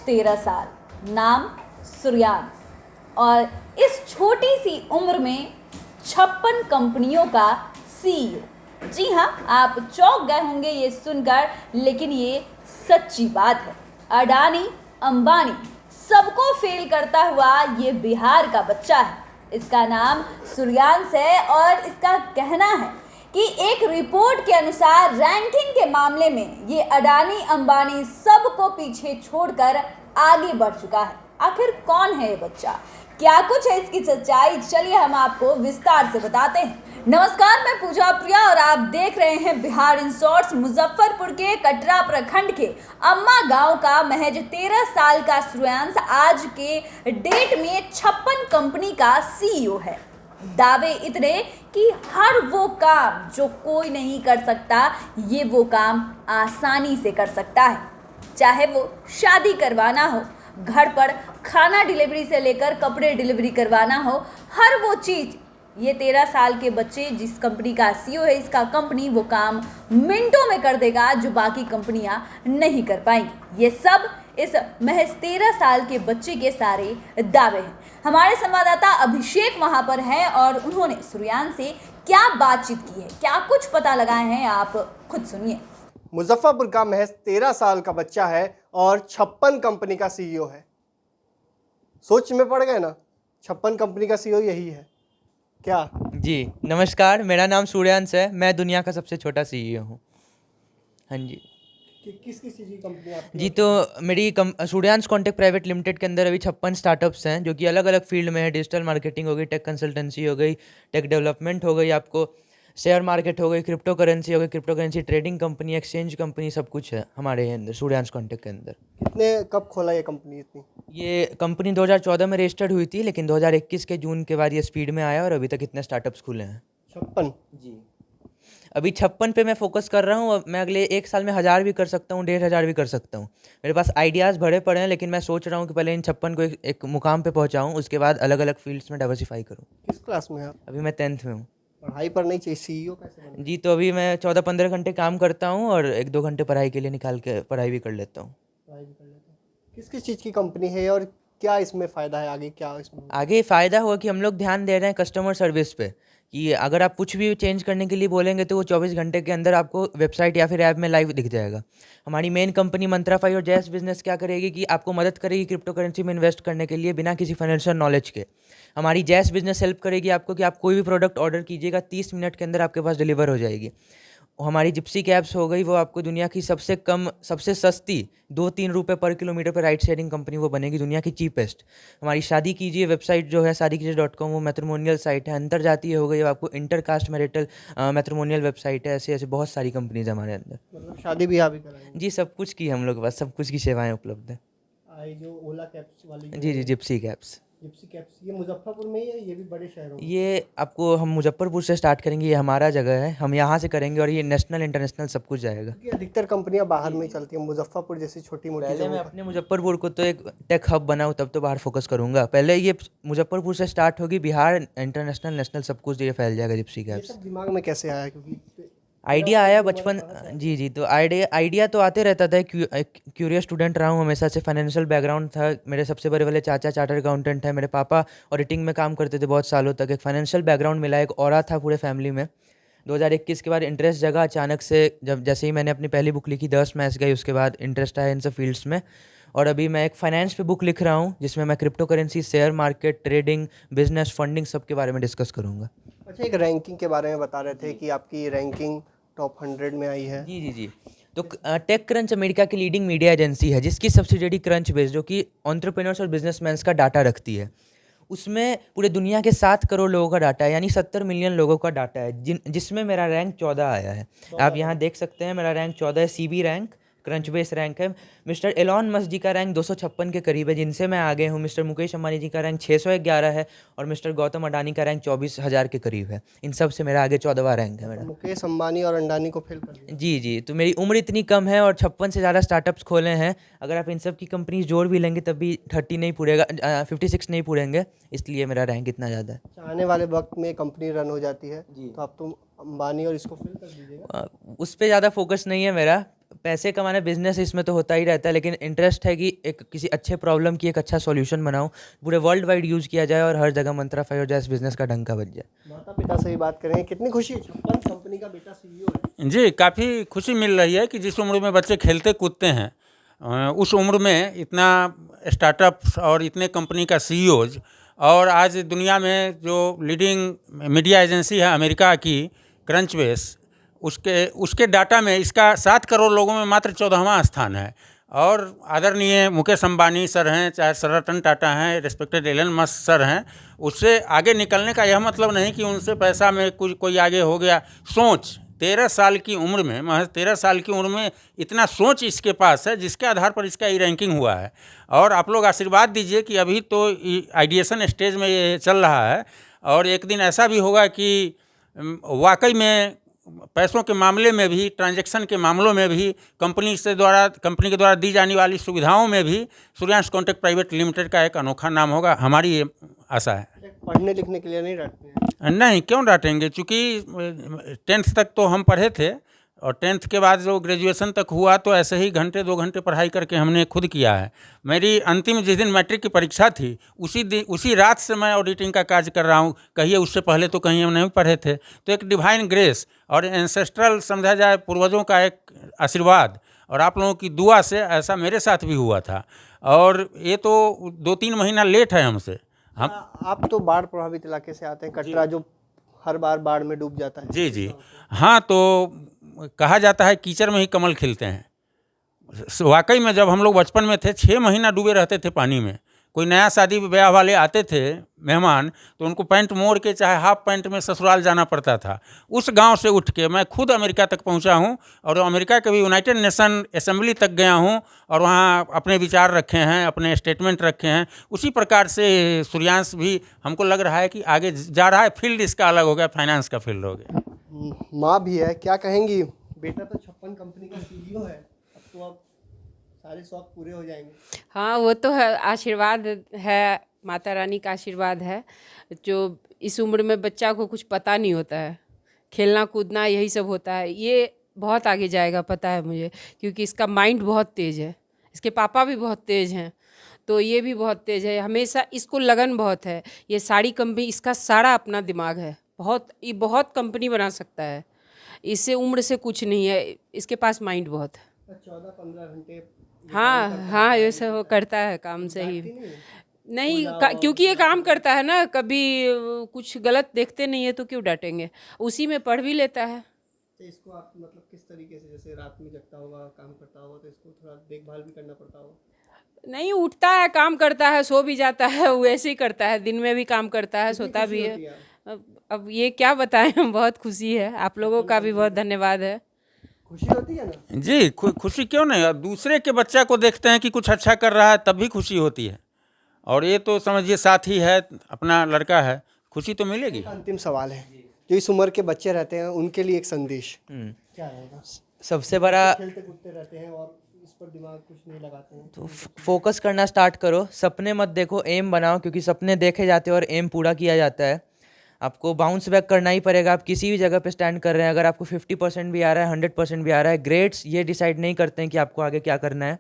13 साल, नाम सूर्यांश, और इस छोटी सी उम्र में 56 कंपनियों का सीईओ। जी हाँ, आप चौंक गए होंगे ये सुनकर, लेकिन ये सच्ची बात है। अडानी अंबानी सबको फेल करता हुआ ये बिहार का बच्चा है। इसका नाम सूर्यांश है और इसका कहना है कि एक रिपोर्ट के अनुसार रैंकिंग के मामले में ये अडानी अंबानी सबको पीछे छोड़कर आगे बढ़ चुका है। आखिर कौन है ये बच्चा, क्या कुछ है इसकी सच्चाई, चलिए हम आपको विस्तार से बताते हैं। नमस्कार, मैं पूजा प्रिया और आप देख रहे हैं बिहार इन शॉर्ट्स। मुजफ्फरपुर के कटरा प्रखंड के अम्मा गांव का महज 13 साल का सूर्यांश आज के डेट में 56 कंपनी का सीईओ है। दावे इतने कि हर वो काम जो कोई नहीं कर सकता, ये वो काम आसानी से कर सकता है। चाहे वो शादी करवाना हो, घर पर खाना डिलीवरी से लेकर कपड़े डिलीवरी करवाना हो, हर वो चीज़ ये 13 साल के बच्चे, जिस कंपनी का सीईओ है, इसका कंपनी वो काम मिनटों में कर देगा जो बाकी कंपनियां नहीं कर पाएंगी। ये सब इस महज 13 साल के बच्चे के सारे दावे हैं। हमारे संवाददाता अभिषेक वहां पर है और उन्होंने सूर्यांश से क्या बातचीत की है, क्या कुछ पता लगाए हैं, आप खुद सुनिए। मुजफ्फरपुर का महज 13 साल का बच्चा है और 56 कंपनी का सीईओ है। सोच में पड़ गए ना, 56 कंपनी का सीईओ यही है क्या? जी नमस्कार, मेरा नाम सूर्यांश है। मैं दुनिया का सबसे छोटा सीईओ हूँ। हाँ जी। किस किस चीज़ की कंपनी आपकी? जी, तो मेरी सूर्यांश कॉन्टेक्ट प्राइवेट लिमिटेड के अंदर अभी 56 स्टार्टअप्स हैं जो कि अलग अलग फील्ड में है। डिजिटल मार्केटिंग हो गई, टेक कंसल्टेंसी हो गई, टेक डेवलपमेंट हो गई, आपको शेयर मार्केट हो गई, क्रिप्टो करेंसी हो गई, crypto currency trading company, exchange company, सब कुछ है हमारे अंदर सूर्यांश कॉन्टेक्ट के अंदर। कितने कब खोला ये कंपनी इतनी? ये कंपनी 2014 में रजिस्टर्ड हुई थी, लेकिन 2021 के जून के बाद ये स्पीड में आया और अभी तक इतने स्टार्टअप्स खुले हैं। 56? जी, अभी 56 पे मैं फोकस कर रहा हूँ। मैं अगले 1 साल में 1000 भी कर सकता हूँ, 1500 भी कर सकता हूँ। मेरे पास आइडियाज़ भरे पड़े हैं, लेकिन मैं सोच रहा हूँ कि पहले इन 56 को एक मुकाम पे पहुँचाऊँ, उसके बाद अलग अलग फील्ड्स में डाइवर्सिफाई करूँ। किस क्लास में आप? अभी मैं 10th में हूँ। पढ़ाई पर नहीं चाहिए, सीईओ कैसे बने? जी, तो अभी मैं 14-15 घंटे काम करता हूँ और 1-2 घंटे पढ़ाई के लिए निकाल के पढ़ाई भी कर लेता हूँ। पढ़ाई भी कर लेते हैं। किस किस चीज़ की कंपनी है और क्या इसमें फ़ायदा है? आगे क्या इसमें? आगे फ़ायदा होगा कि हम लोग ध्यान दे रहे हैं कस्टमर सर्विस पे, कि अगर आप कुछ भी चेंज करने के लिए बोलेंगे तो वो 24 घंटे के अंदर आपको वेबसाइट या फिर ऐप में लाइव दिख जाएगा। हमारी मेन कंपनी मंत्राफाई और जैस बिजनेस क्या करेगी कि आपको मदद करेगी क्रिप्टो करेंसी में इन्वेस्ट करने के लिए बिना किसी फाइनेंशियल नॉलेज के। हमारी जैस बिजनेस हेल्प करेगी आपको कि आप कोई भी प्रोडक्ट ऑर्डर कीजिएगा, 30 मिनट के अंदर आपके पास डिलीवर हो जाएगी। हमारी जिप्सी कैब्स हो गई, वो आपको दुनिया की सबसे कम, सबसे सस्ती 2-3 रुपये पर किलोमीटर पर राइड शेयरिंग कंपनी वो बनेगी, दुनिया की चीपेस्ट। हमारी शादी कीजिए वेबसाइट जो है शादीकीजिए.com, वो मैट्रिमोनियल साइट है। अंतरजातीय हो गई, आपको इंटरकास्ट मैरिटल मैट्रिमोनियल वेबसाइट है। ऐसे ऐसे बहुत सारी कंपनीज हमारे अंदर। मतलब शादी ब्याह भी कराएंगे? जी, सब कुछ की हम लोग के पास सब कुछ की सेवाएं उपलब्ध हैं। ये जो ओला कैब्स वाली जी जी, जिप्सी कैब्स। जिप्सी कैब्स, ये मुजफ्फरपुर में ही है, ये भी बड़े शहरों में? ये आपको हम मुजफ्फरपुर से स्टार्ट करेंगे, ये हमारा जगह है, हम यहाँ से करेंगे और ये नेशनल इंटरनेशनल सब कुछ जाएगा। क्योंकि अधिकतर कंपनियां बाहर में ही चलती हैं, मुजफ्फरपुर जैसी छोटी मोटी पहले मैं जगहों पर। अपने मुजफ्फरपुर को तो एक टेक हब बनाऊँ, तब तो बाहर फोकस करूंगा। पहले ये मुजफ्फरपुर से स्टार्ट होगी, बिहार इंटरनेशनल नेशनल सब कुछ ये फैल जाएगा जिप्सी ये कैब्स। सब दिमाग में कैसे आया? क्योंकि आइडिया आया बचपन। जी जी, तो आइडिया तो आते रहता था। क्यूरियस स्टूडेंट रहा हूँ हमेशा से, फाइनेंशियल बैकग्राउंड था। मेरे सबसे बड़े वाले चाचा चार्टर्ड अकाउंटेंट है, मेरे पापा ऑडिटिंग में काम करते थे बहुत सालों तक। एक फाइनेंशियल बैकग्राउंड मिला, एक ऑरा था पूरे फैमिली में। 2021 के बाद इंटरेस्ट जगा अचानक से, जब जैसे ही मैंने अपनी पहली बुक लिखी 10 मैथ्स गई, उसके बाद इंटरेस्ट आया इन सब फील्ड्स में। और अभी मैं एक फाइनेंस पे बुक लिख रहा हूँ, जिसमें मैं crypto currency, share market, trading, business, funding सब के बारे में डिस्कस करूँगा। अच्छा, एक रैंकिंग के बारे में बता रहे थे कि आपकी रैंकिंग टॉप 100 में आई है। जी जी जी, तो टेक क्रंच अमेरिका की लीडिंग मीडिया एजेंसी है, जिसकी सब्सिडियरी क्रंच बेस, जो कि एंटरप्रेन्योर्स और बिजनेसमैन्स का डाटा रखती है। उसमें पूरे दुनिया के 7 करोड़ लोगों का डाटा है, यानी 70 मिलियन लोगों का डाटा है, जिसमें मेरा रैंक 14 आया है। आप यहाँ देख सकते हैं, मेरा रैंक 14 है। CB rank, crunch base rank है। मिस्टर एलॉन मस्क जी का रैंक 256 के करीब है, जिनसे मैं आगे हूँ। मिस्टर मुकेश अंबानी जी का रैंक 611 है और मिस्टर गौतम अडानी का रैंक 24,000 के करीब है। इन सब से मेरा आगे 14वां रैंक है मेरा। मुकेश अंबानी और अंडानी को फेल कर दिया। जी जी, तो मेरी उम्र इतनी कम है और 56 से ज़्यादा स्टार्टअप्स खोले हैं। अगर आप इन सब की कंपनीज जोड़ भी लेंगे तब भी 30 नहीं पूरेगा, 56 नहीं पूरेंगे, इसलिए मेरा रैंक इतना ज़्यादा है। अच्छा, आने वाले वक्त में कंपनी रन हो जाती है तो आप तुम अंबानी और इसको फेल कर दीजिएगा? उस पर ज़्यादा फोकस नहीं है मेरा। पैसे कमाना बिजनेस इसमें तो होता ही रहता है, लेकिन इंटरेस्ट है कि एक किसी अच्छे प्रॉब्लम की एक अच्छा सॉल्यूशन बनाऊं, पूरे वर्ल्ड वाइड यूज़ किया जाए और हर जगह मंत्रा 5 और जैस बिजनेस का डंका बज जाए। माता पिता से ही बात करें, कितनी खुशी, 56 कंपनी का बेटा सीईओ है। जी, काफ़ी खुशी मिल रही है कि जिस उम्र में बच्चे खेलते कूदते हैं उस उम्र में इतना स्टार्टअप्स और इतने कंपनी का सीईओज, और आज दुनिया में जो लीडिंग मीडिया एजेंसी है अमेरिका की क्रंचबेस, उसके डाटा में इसका 7 करोड़ लोगों में मात्र 14वां स्थान है। और आदरणीय मुकेश अंबानी सर हैं, चाहे रतन टाटा हैं, रिस्पेक्टेड एलन मस्क सर हैं, उससे आगे निकलने का यह मतलब नहीं कि उनसे पैसा में कोई आगे हो गया। सोच 13 साल की उम्र में, महज 13 साल की उम्र में इतना सोच इसके पास है, जिसके आधार पर इसका रैंकिंग हुआ है। और आप लोग आशीर्वाद दीजिए कि अभी तो आइडिएशन स्टेज में ये चल रहा है, और एक दिन ऐसा भी होगा कि वाकई में पैसों के मामले में भी, ट्रांजैक्शन के मामलों में भी, कंपनी के द्वारा दी जाने वाली सुविधाओं में भी सूर्यांश कॉन्ट्रैक्ट प्राइवेट लिमिटेड का एक अनोखा नाम होगा, हमारी ये आशा है। पढ़ने लिखने के लिए नहीं डांटते हैं? नहीं, क्यों डांटेंगे, चूँकि 10th तक तो हम पढ़े थे, और 10th के बाद जो ग्रेजुएशन तक हुआ तो ऐसे ही घंटे 2 घंटे पढ़ाई करके हमने खुद किया है। मेरी अंतिम जिस दिन मैट्रिक की परीक्षा थी उसी रात से मैं ऑडिटिंग का कार्य कर रहा हूँ। कहिए उससे पहले तो कहीं हम नहीं पढ़े थे। तो एक डिवाइन ग्रेस और एंसेस्ट्रल समझा जाए, पूर्वजों का एक आशीर्वाद और आप लोगों की दुआ से ऐसा मेरे साथ भी हुआ था। और ये तो 2-3 महीना लेट है हमसे। आप तो बाढ़ प्रभावित इलाके से आते हैं, कटरा जो हर बार बाढ़ में डूब जाता है। जी जी हाँ, तो कहा जाता है कीचड़ में ही कमल खिलते हैं। वाकई में जब हम लोग बचपन में थे 6 महीना डूबे रहते थे पानी में। कोई नया शादी ब्याह वाले आते थे मेहमान, तो उनको पैंट मोड़ के चाहे हाफ पैंट में ससुराल जाना पड़ता था। उस गांव से उठ के मैं खुद अमेरिका तक पहुंचा हूं, और अमेरिका के भी यूनाइटेड नेशन असेंबली तक गया हूं, और वहां अपने विचार रखे हैं, अपने स्टेटमेंट रखे हैं। उसी प्रकार से सूर्यांश भी हमको लग रहा है कि आगे जा रहा है। फील्ड इसका अलग हो गया, फाइनेंस का फील्ड हो गया। माँ भी है, क्या कहेंगी? बेटा तो 56 कंपनी का सीईओ है, अब तो अब सारे शौक पूरे हो जाएंगे। हाँ, वो तो है, आशीर्वाद है, माता रानी का आशीर्वाद है। जो इस उम्र में बच्चा को कुछ पता नहीं होता है, खेलना कूदना यही सब होता है। ये बहुत आगे जाएगा पता है मुझे, क्योंकि इसका माइंड बहुत तेज़ है। इसके पापा भी बहुत तेज़ हैं, तो ये भी बहुत तेज़ है। हमेशा इसको लगन बहुत है। ये सारी कंपनी, इसका सारा अपना दिमाग है, ये बहुत कंपनी बना सकता है। इससे उम्र से कुछ नहीं है, इसके पास माइंड बहुत है। 14-15 घंटे हाँ, ये सब करता है काम से ही नहीं क्योंकि ये काम करता है ना, कभी कुछ गलत देखते नहीं है तो क्यों डांटेंगे। उसी में पढ़ भी लेता है। तो इसको आप मतलब किस तरीके से, जैसे रात में जगता होगा, काम करता होगा, तो इसको थोड़ा देखभाल भी करना पड़ता होगा? नहीं, उठता है, काम करता है, सो भी जाता है, वैसे ही करता है। दिन में भी काम करता है, सोता भी है। अब ये क्या बताएं, बहुत खुशी है। आप लोगों का भी बहुत धन्यवाद है। खुशी होती है ना जी? खुशी क्यों नहीं, और दूसरे के बच्चा को देखते हैं कि कुछ अच्छा कर रहा है तब भी खुशी होती है। और ये तो समझिए साथी है, अपना लड़का है, खुशी तो मिलेगी। अंतिम सवाल है, जो इस उम्र के बच्चे रहते हैं उनके लिए एक संदेश क्या रहेगा? सबसे बड़ा, खेलते कूदते रहते हैं और इस पर दिमाग कुछ नहीं लगाते हैं, तो फोकस करना स्टार्ट करो। सपने मत देखो, एम बनाओ, क्योंकि सपने देखे जाते हैं और एम पूरा किया जाता है। आपको बाउंस बैक करना ही पड़ेगा। आप किसी भी जगह पे स्टैंड कर रहे हैं, अगर आपको 50% भी आ रहा है, 100% भी आ रहा है, ग्रेड्स ये डिसाइड नहीं करते हैं कि आपको आगे क्या करना है।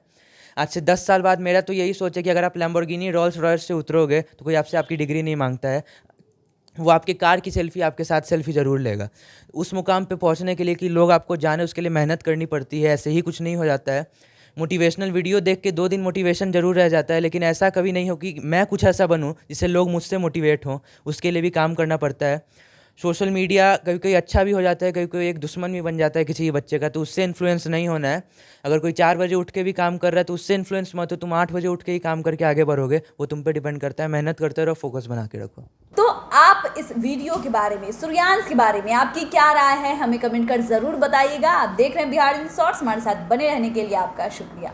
आज से 10 साल बाद मेरा तो यही सोच है कि अगर आप लैम्बोर्गिनी रोल्स रॉयस से उतरोगे तो कोई आपसे आपकी डिग्री नहीं मांगता है, वो आपके कार की सेल्फी, आपके साथ सेल्फी ज़रूर लेगा। उस मुकाम पे पहुंचने के लिए कि लोग आपको जाने, उसके लिए मेहनत करनी पड़ती है, ऐसे ही कुछ नहीं हो जाता है। मोटिवेशनल वीडियो देख के 2 दिन मोटिवेशन ज़रूर रह जाता है, लेकिन ऐसा कभी नहीं हो कि मैं कुछ ऐसा बनूं जिससे लोग मुझसे मोटिवेट हों। उसके लिए भी काम करना पड़ता है। सोशल मीडिया कभी कभी अच्छा भी हो जाता है, कभी कभी एक दुश्मन भी बन जाता है किसी बच्चे का, तो उससे इन्फ्लुएंस नहीं होना है। अगर कोई 4 बजे उठ के भी काम कर रहा है तो उससे इन्फ्लुएंस मत हो, तुम 8 बजे उठ के ही काम करके आगे बढ़ोगे, वो तुम पे डिपेंड करता है। मेहनत करते रहो, फोकस बना के रखो। तो आप इस वीडियो के बारे में, सूर्यांश के बारे में आपकी क्या राय है, हमें कमेंट कर ज़रूर बताइएगा। आप देख रहे हैं बिहार इन शॉर्ट्स, हमारे साथ बने रहने के लिए आपका शुक्रिया।